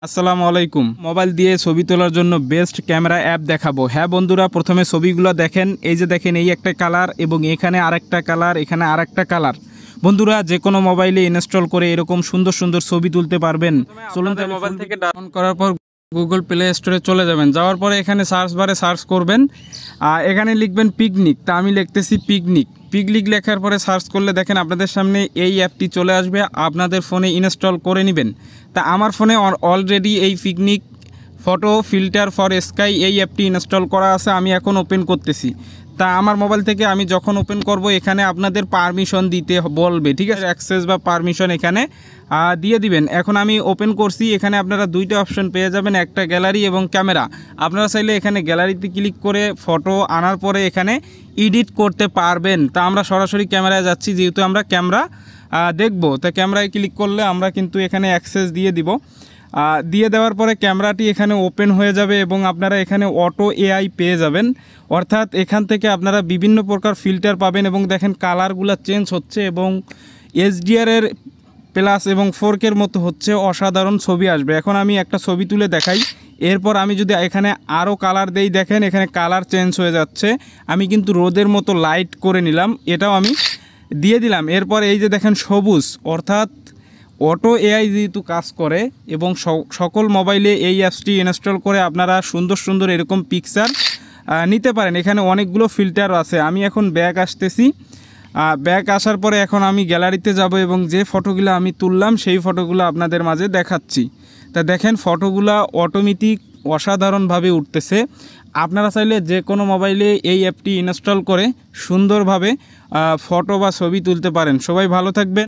আসসালামু আলাইকুম। মোবাইল দিয়ে ছবি তোলার জন্য বেস্ট ক্যামেরা অ্যাপ দেখাবো। হ্যাঁ বন্ধুরা, প্রথমে ছবিগুলো দেখেন। এই যে দেখেন, এই একটা কালার এবং এখানে আরেকটা কালার, এখানে আরেকটা কালার। বন্ধুরা, যে কোনো মোবাইলে ইনস্টল করে এরকম সুন্দর সুন্দর ছবি তুলতে পারবেন। চলুন তাহলে মোবাইল থেকে ডাউনলোড করার পর গুগল প্লে স্টোরে চলে যাবেন। যাওয়ার পরে এখানে সার্চ বারে সার্চ করবেন, এখানে লিখবেন পিকনিক। তা আমি লিখতেছি পিকনিক। পিকনিক লেখার পরে সার্চ করলে দেখেন আপনাদের সামনে এই অ্যাপটি চলে আসবে। আপনাদের ফোনে ইনস্টল করে নেবেন। তা আমার ফোনে অলরেডি এই picnic photo filter for sky এই অ্যাপটি ইনস্টল করা আছে। আমি এখন ওপেন করতেছি। তা আমার মোবাইল থেকে আমি যখন ওপেন করব, এখানে আপনাদের পারমিশন দিতে বলবে, ঠিক আছে? অ্যাক্সেস বা পারমিশন এখানে দিয়ে দিবেন। এখন আমি ওপেন করছি। এখানে আপনারা দুইটা অপশন পেয়ে যাবেন, একটা গ্যালারি এবং ক্যামেরা। আপনারা চাইলে এখানে গ্যালারিতে ক্লিক করে ফটো আনার পরে এখানে এডিট করতে পারবেন। তা আমরা সরাসরি ক্যামেরায় যাচ্ছি, যেহেতু আমরা ক্যামেরা দেখব। তা ক্যামেরায় ক্লিক করলে আমরা কিন্তু এখানে অ্যাক্সেস দিয়ে দিব। দিয়ে দেওয়ার পরে ক্যামেরাটি এখানে ওপেন হয়ে যাবে এবং আপনারা এখানে অটো এআই পেয়ে যাবেন। অর্থাৎ এখান থেকে আপনারা বিভিন্ন প্রকার ফিল্টার পাবেন এবং দেখেন কালারগুলো চেঞ্জ হচ্ছে এবং এইচডিআরের প্লাস এবং 4K মতো হচ্ছে, অসাধারণ ছবি আসবে। এখন আমি একটা ছবি তুলে দেখাই। এরপর আমি যদি এখানে আরও কালার দেই, দেখেন এখানে কালার চেঞ্জ হয়ে যাচ্ছে। আমি কিন্তু রোদের মতো লাইট করে নিলাম, এটাও আমি দিয়ে দিলাম। এরপর এই যে দেখেন সবুজ, অর্থাৎ অটো এআই যেহেতু কাজ করে এবং সকল মোবাইলে এই অ্যাপসটি ইনস্টল করে আপনারা সুন্দর সুন্দর এরকম পিকচার নিতে পারেন। এখানে অনেকগুলো ফিল্টার আছে। আমি এখন ব্যাক আসতেছি। ব্যাক আসার পরে এখন আমি গ্যালারিতে যাব এবং যে ফটোগুলো আমি তুললাম সেই ফটোগুলো আপনাদের মাঝে দেখাচ্ছি। তা দেখেন ফটোগুলো অটোমেটিক অসাধারণভাবে উঠতেছে। আপনারা চাইলে যে কোনো মোবাইলে এই অ্যাপটি ইনস্টল করে সুন্দরভাবে ফটো বা ছবি তুলতে পারেন। সবাই ভালো থাকবেন।